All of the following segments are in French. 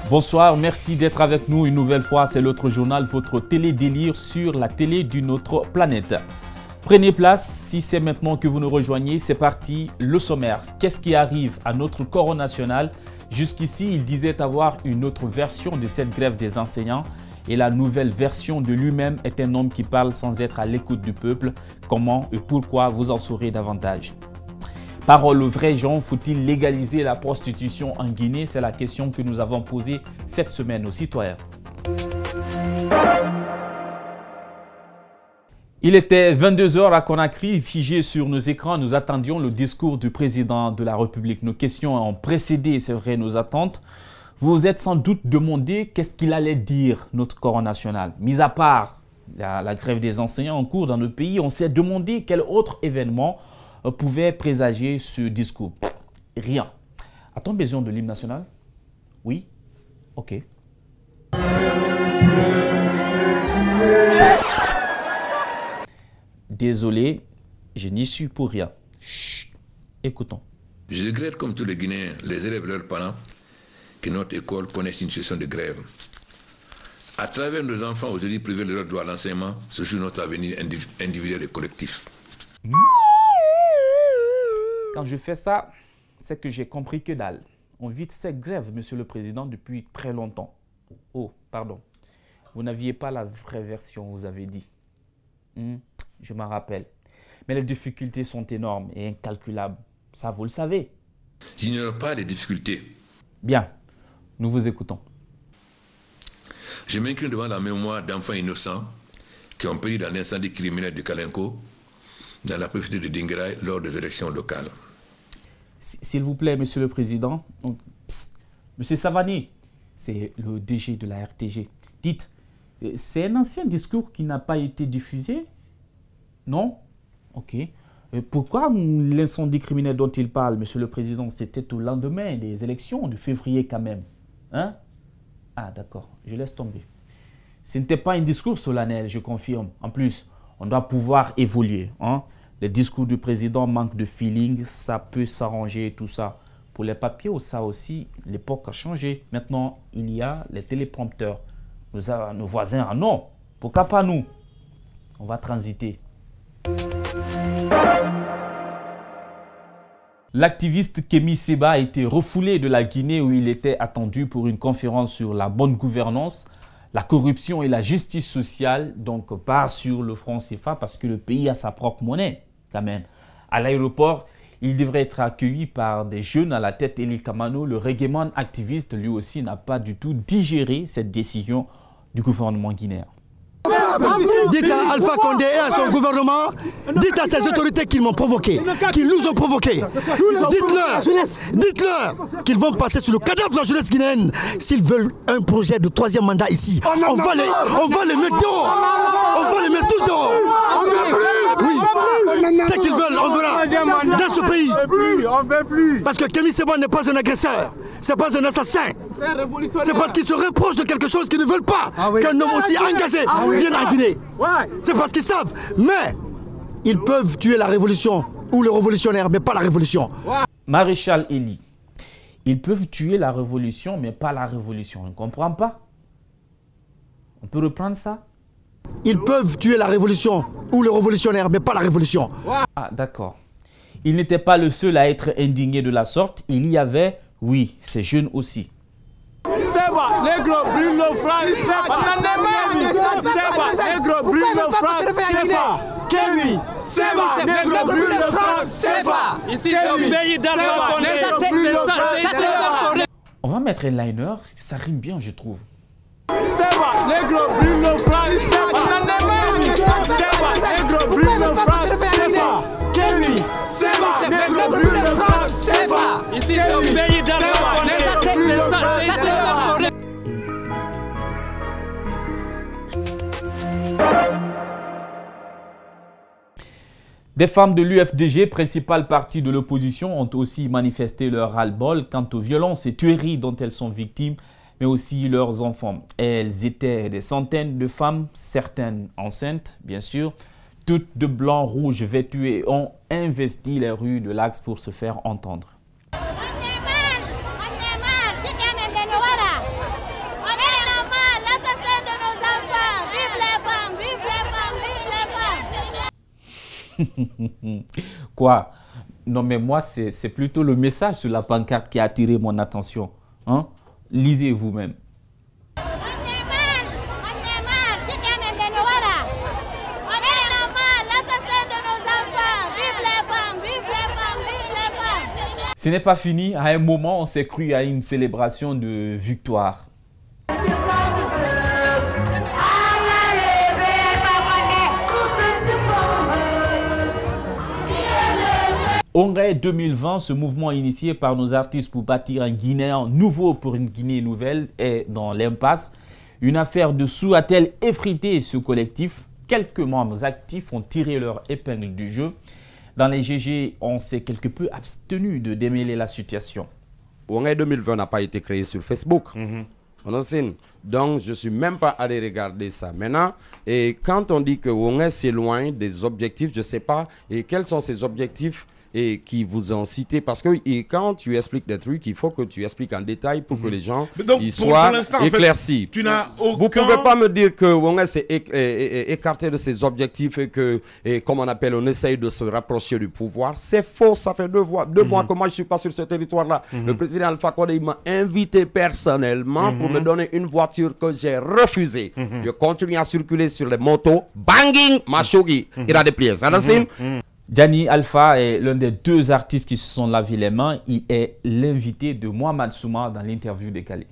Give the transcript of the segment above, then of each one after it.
Bonsoir, merci d'être avec nous une nouvelle fois. C'est l'autre journal, votre télé-délire sur la télé d'une autre planète. Prenez place, si c'est maintenant que vous nous rejoignez, c'est parti, le sommaire. Qu'est-ce qui arrive à notre corps national? Jusqu'ici, il disait avoir une autre version de cette grève des enseignants et la nouvelle version de lui-même est un homme qui parle sans être à l'écoute du peuple. Comment et pourquoi, vous en saurez davantage. Parole aux vrais gens, faut-il légaliser la prostitution en Guinée? C'est la question que nous avons posée cette semaine aux citoyens. Il était 22 h à Conakry, figé sur nos écrans. Nous attendions le discours du président de la République. Nos questions ont précédé, c'est vrai, nos attentes. Vous vous êtes sans doute demandé qu'est-ce qu'il allait dire, notre corps national. Mis à part la grève des enseignants en cours dans notre pays, on s'est demandé quel autre événement pouvait présager ce discours. Rien. A-t-on besoin de l'hymne national? Oui? Ok. Désolé, je n'y suis pour rien. Chut. Écoutons. Je regrette comme tous les Guinéens, les élèves et leurs parents, que notre école connaisse une situation de grève. À travers nos enfants aujourd'hui privés de leur droit à l'enseignement, ce joue notre avenir individuel et collectif. Quand je fais ça, c'est que j'ai compris que dalle. On vit cette grève, Monsieur le Président, depuis très longtemps. Oh, pardon. Vous n'aviez pas la vraie version, vous avez dit. Je m'en rappelle. Mais les difficultés sont énormes et incalculables. Ça, vous le savez. J'ignore pas les difficultés. Bien, nous vous écoutons. Je m'incline devant la mémoire d'enfants innocents qui ont péri dans l'incendie criminel de Kalenko, dans la préfecture de Dinguiraye, lors des élections locales. S'il vous plaît, Monsieur le Président. Monsieur Savani, c'est le DG de la RTG. Dites, c'est un ancien discours qui n'a pas été diffusé? Non? Ok. Pourquoi l'incendie criminel dont il parle, Monsieur le Président, c'était au lendemain des élections de février quand même? Hein? Ah, d'accord. Je laisse tomber. Ce n'était pas un discours solennel, je confirme. En plus, on doit pouvoir évoluer. Hein? Les discours du président manquent de feeling, ça peut s'arranger et tout ça. Pour les papiers, ça aussi, l'époque a changé. Maintenant, il y a les téléprompteurs. Nos voisins en ont. Pourquoi pas nous? On va transiter. L'activiste Kémi Séba a été refoulé de la Guinée où il était attendu pour une conférence sur la bonne gouvernance, la corruption et la justice sociale, donc pas sur le franc CFA parce que le pays a sa propre monnaie quand même. À l'aéroport, il devrait être accueilli par des jeunes à la tête Eli Kamano. Le reggaeman activiste lui aussi n'a pas du tout digéré cette décision du gouvernement guinéen. Dites à Alpha Condé et à son gouvernement, dites à ces autorités qu'ils m'ont provoqué, qu'ils nous ont provoqué. Dites-leur qu'ils vont passer sur le cadavre de la jeunesse guinéenne s'ils veulent un projet de troisième mandat ici. On va les mettre dehors. On va les mettre tous dehors. Oui, c'est qu'ils veulent, on verra. Dans ce pays. On veut plus. Parce que Kémi Séba n'est pas un agresseur, c'est pas un assassin. C'est parce qu'ils se reprochent de quelque chose qu'ils ne veulent pas qu'un homme aussi engagé vienne en Guinée. C'est parce qu'ils savent. Mais ils peuvent tuer la révolution ou le révolutionnaire, mais pas la révolution. Maréchal Eli, ils peuvent tuer la révolution, mais pas la révolution. On ne comprend pas? On peut reprendre ça? Ils peuvent tuer la révolution ou le révolutionnaire, mais pas la révolution. Ah, d'accord. Il n'était pas le seul à être indigné de la sorte. Il y avait, oui, ces jeunes aussi. Séba, négro, brûle nos flags, Séba, négro, brûle nos flags, Séba, Kémi, Séba, négro, brûle nos flags, Séba. Ici, c'est un pays d'Alpha Condé. On va mettre un liner, ça rime bien, je trouve. Séba, négro, brûle nos flags, Séba, négro, brûle nos flags, Séba, Kémi, Séba, négro, brûle nos flags, Séba. Ici, c'est un pays d'Alpha Condé. Des femmes de l'UFDG, principal parti de l'opposition, ont aussi manifesté leur ras-le-bol quant aux violences et tueries dont elles sont victimes, mais aussi leurs enfants. Elles étaient des centaines de femmes, certaines enceintes, bien sûr, toutes de blanc, rouge vêtues et ont investi les rues de l'Axe pour se faire entendre. Quoi? Non, mais moi, c'est plutôt le message sur la pancarte qui a attiré mon attention. Hein? Lisez vous-même. Ce n'est pas fini. À un moment, on s'est cru à une célébration de victoire. Wongay 2020, ce mouvement initié par nos artistes pour bâtir un Guinéen nouveau pour une Guinée nouvelle, est dans l'impasse. Une affaire de sous a-t-elle effrité ce collectif? Quelques membres actifs ont tiré leur épingle du jeu. Dans les GG, on s'est quelque peu abstenu de démêler la situation. Wongay 2020 n'a pas été créé sur Facebook. Donc, je ne suis même pas allé regarder ça. Maintenant, et quand on dit que Wongay s'éloigne des objectifs, je ne sais pas, et quels sont ces objectifs et qui vous ont cité, parce que quand tu expliques des trucs, il faut que tu expliques en détail pour que les gens ils soient éclaircis. Tu n'as aucun... Vous ne pouvez pas me dire que Wongay s'est écarté de ses objectifs et que, comme on appelle, on essaye de se rapprocher du pouvoir. C'est faux, ça fait deux mois que moi je ne suis pas sur ce territoire-là. Le président Alpha Condé m'a invité personnellement pour me donner une voiture que j'ai refusée. Je continue à circuler sur les motos. Banging, Mashogi, il a des pièces. Jani Alpha est l'un des deux artistes qui se sont lavé les mains. Il est l'invité de Mohamed Souma dans l'interview décalée.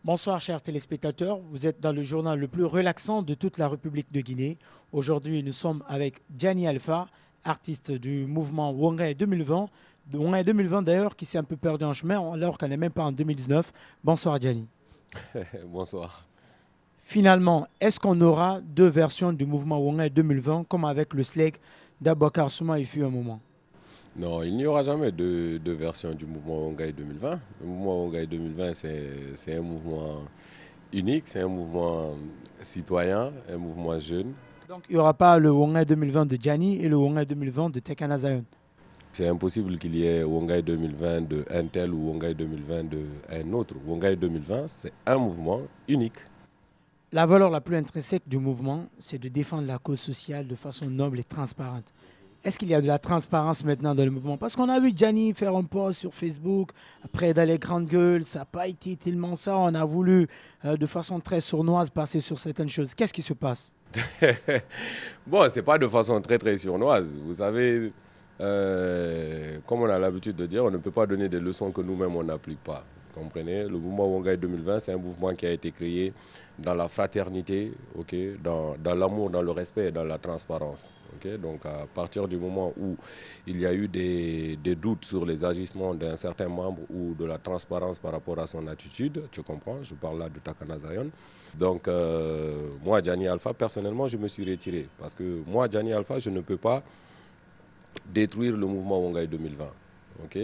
Bonsoir chers téléspectateurs, vous êtes dans le journal le plus relaxant de toute la République de Guinée. Aujourd'hui nous sommes avec Jani Alpha, artiste du mouvement Wongay 2020. Wongay 2020 d'ailleurs qui s'est un peu perdu en chemin alors qu'on n'est même pas en 2019. Bonsoir Jani. Bonsoir. Finalement, est-ce qu'on aura deux versions du mouvement Wongay 2020 comme avec le SLEG d'Aboubacar Souma il fut un moment? Non, il n'y aura jamais deux versions du mouvement Wongay 2020. Le mouvement Wongay 2020, c'est un mouvement unique, c'est un mouvement citoyen, un mouvement jeune. Donc il n'y aura pas le Wongay 2020 de Jani et le Wongay 2020 de Tekana Zion? C'est impossible qu'il y ait Wongay 2020 de un tel ou Wongay 2020 de un autre. Wongay 2020, c'est un mouvement unique. La valeur la plus intrinsèque du mouvement, c'est de défendre la cause sociale de façon noble et transparente. Est-ce qu'il y a de la transparence maintenant dans le mouvement? Parce qu'on a vu Jani faire un post sur Facebook, après dans les grandes gueules, ça n'a pas été tellement ça. On a voulu, de façon très sournoise, passer sur certaines choses. Qu'est-ce qui se passe? Bon, ce n'est pas de façon très sournoise. Vous savez, comme on a l'habitude de dire, on ne peut pas donner des leçons que nous-mêmes on n'applique pas. Comprenez, le mouvement Wongay 2020, c'est un mouvement qui a été créé dans la fraternité, dans l'amour, dans le respect et dans la transparence. Donc à partir du moment où il y a eu des doutes sur les agissements d'un certain membre ou de la transparence par rapport à son attitude, tu comprends, je parle là de Tekana Zion. Donc moi, Jani Alpha, personnellement, je me suis retiré. Parce que moi, Jani Alpha, je ne peux pas détruire le mouvement Wongay 2020.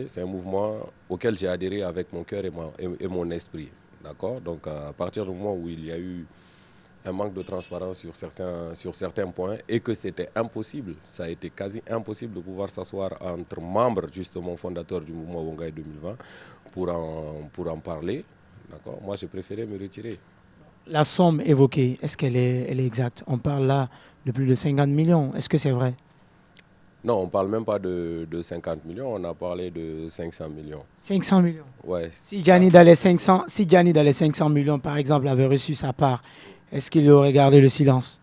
C'est un mouvement auquel j'ai adhéré avec mon cœur et mon esprit. Donc à partir du moment où il y a eu un manque de transparence sur certains points et que c'était impossible, ça a été quasi impossible de pouvoir s'asseoir entre membres justement fondateurs du mouvement Wongay 2020 pour en parler. Moi j'ai préféré me retirer. La somme évoquée, est-ce qu'elle est exacte? On parle là de plus de 50 millions, est-ce que c'est vrai? Non, on ne parle même pas de 50 millions, on a parlé de 500 millions. 500 millions? Ouais. Si Jani dans les 500 millions, par exemple, avait reçu sa part, est-ce qu'il aurait gardé le silence?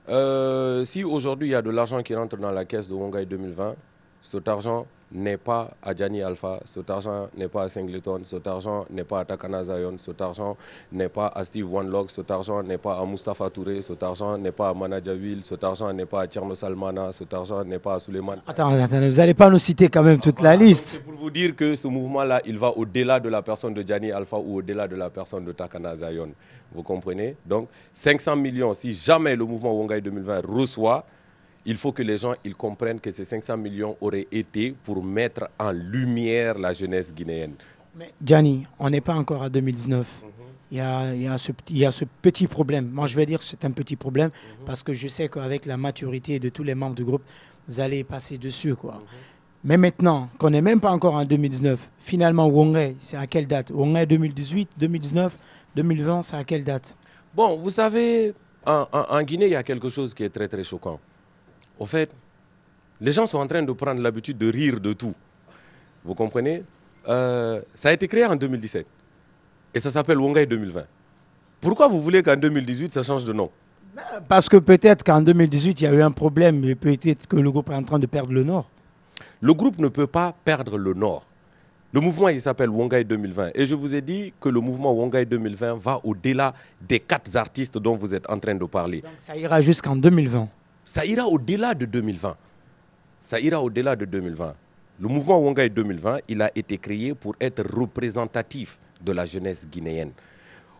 Si aujourd'hui il y a de l'argent qui rentre dans la caisse de Wongay 2020, cet argent n'est pas à Jani Alpha, cet argent n'est pas à Singleton, cet argent n'est pas à Tekana Zion, cet argent n'est pas à Steve Wanlock, cet argent n'est pas à Mustafa Touré, cet argent n'est pas à Manaja Will, cet argent n'est pas à Tcherno Salmana, cet argent n'est pas à Suleiman. Attendez, vous n'allez pas nous citer quand même toute la liste. C'est pour vous dire que ce mouvement-là, il va au-delà de la personne de Jani Alpha ou au-delà de la personne de Tekana Zion. Vous comprenez? Donc 500 millions, si jamais le mouvement Wongay 2020 reçoit, il faut que les gens ils comprennent que ces 500 millions auraient été pour mettre en lumière la jeunesse guinéenne. Mais Jani, on n'est pas encore à 2019. Il y a ce petit problème. Moi, je vais dire que c'est un petit problème parce que je sais qu'avec la maturité de tous les membres du groupe, vous allez passer dessus, Mais maintenant, qu'on n'est même pas encore en 2019, finalement, Wongay, c'est à quelle date? Wongay 2018, 2019, 2020, c'est à quelle date? Bon, vous savez, en Guinée, il y a quelque chose qui est très très choquant. Au fait, les gens sont en train de prendre l'habitude de rire de tout. Vous comprenez? Ça a été créé en 2017 et ça s'appelle Wongai 2020. Pourquoi vous voulez qu'en 2018, ça change de nom? Parce que peut-être qu'en 2018, il y a eu un problème et peut-être que le groupe est en train de perdre le nord. Le groupe ne peut pas perdre le nord. Le mouvement, il s'appelle Wongai 2020. Et je vous ai dit que le mouvement Wongai 2020 va au-delà des 4 artistes dont vous êtes en train de parler. Donc ça ira jusqu'en 2020. Ça ira au-delà de 2020. Ça ira au-delà de 2020. Le mouvement Wongai 2020, il a été créé pour être représentatif de la jeunesse guinéenne.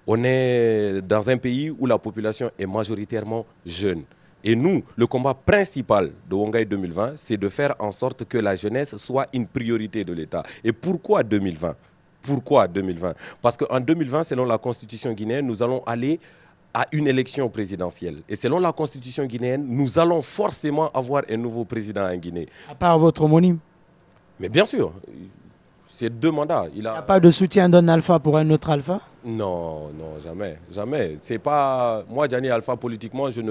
On est dans un pays où la population est majoritairement jeune. Et nous, le combat principal de Wongai 2020, c'est de faire en sorte que la jeunesse soit une priorité de l'État. Et pourquoi 2020? Pourquoi 2020? Parce qu'en 2020, selon la constitution guinéenne, nous allons aller à une élection présidentielle. Et selon la constitution guinéenne, nous allons forcément avoir un nouveau président en Guinée. À part votre homonyme? Mais bien sûr, c'est 2 mandats. Il n'y a pas de soutien d'un alpha pour un autre alpha? Non, non, jamais, jamais. C'est pas... Moi, Gianni Alpha, politiquement, je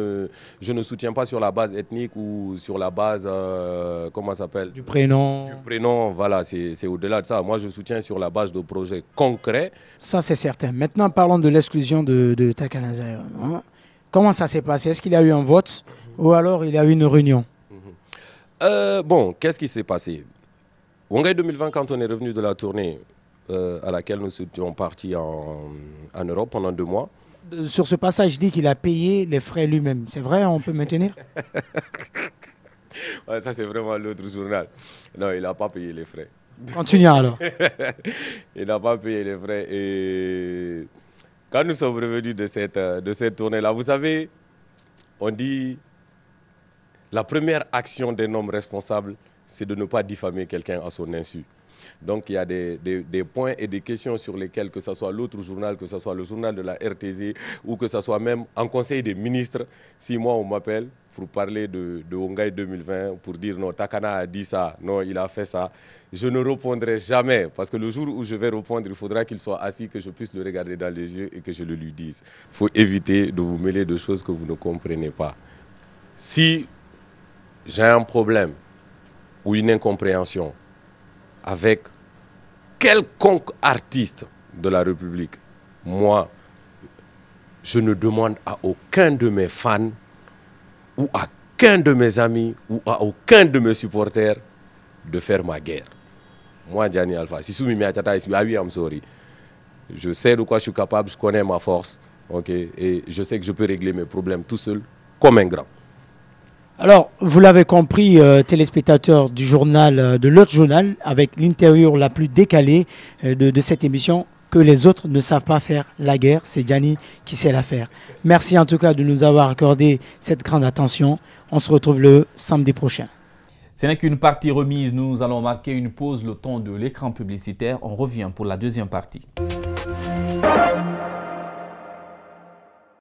ne soutiens pas sur la base ethnique ou sur la base, comment ça s'appelle? Du prénom. Du prénom, voilà, c'est au-delà de ça. Moi, je soutiens sur la base de projets concrets. Ça, c'est certain. Maintenant, parlons de l'exclusion de Takana Zaïre. Hein? Comment ça s'est passé? Est-ce qu'il y a eu un vote ou alors il y a eu une réunion? Bon, qu'est-ce qui s'est passé? Wongai 2020, quand on est revenu de la tournée à laquelle nous étions partis en Europe pendant 2 mois. Sur ce passage, je dis qu'il a payé les frais lui-même. C'est vrai, on peut maintenir? Ouais, ça, c'est vraiment l'autre journal. Non, il n'a pas payé les frais. Continuons alors. Il n'a pas payé les frais. Et quand nous sommes revenus de cette tournée-là, vous savez, on dit la première action d'un homme responsable, c'est de ne pas diffamer quelqu'un à son insu. Donc il y a des points et des questions sur lesquels, que ce soit l'autre journal, que ce soit le journal de la RTZ, ou que ce soit même en conseil des ministres, si moi on m'appelle pour parler de Wongai 2020, pour dire non, Takana a dit ça, non, il a fait ça, je ne répondrai jamais. Parce que le jour où je vais répondre, il faudra qu'il soit assis, que je puisse le regarder dans les yeux et que je le lui dise. Il faut éviter de vous mêler de choses que vous ne comprenez pas. Si j'ai un problème ou une incompréhension avec quelconque artiste de la République, moi, je ne demande à aucun de mes fans ou à aucun de mes amis ou à aucun de mes supporters de faire ma guerre. Moi, Gianni Alpha, si Soumi Miatata is oui, I'm sorry. Je sais de quoi je suis capable, je connais ma force, okay, et je sais que je peux régler mes problèmes tout seul, comme un grand. Alors, vous l'avez compris, téléspectateurs du journal, de l'autre journal, avec l'interview la plus décalée de cette émission, que les autres ne savent pas faire la guerre, c'est Gianni qui sait la faire. Merci en tout cas de nous avoir accordé cette grande attention. On se retrouve le samedi prochain. Ce n'est qu'une partie remise, nous allons marquer une pause le temps de l'écran publicitaire. On revient pour la deuxième partie.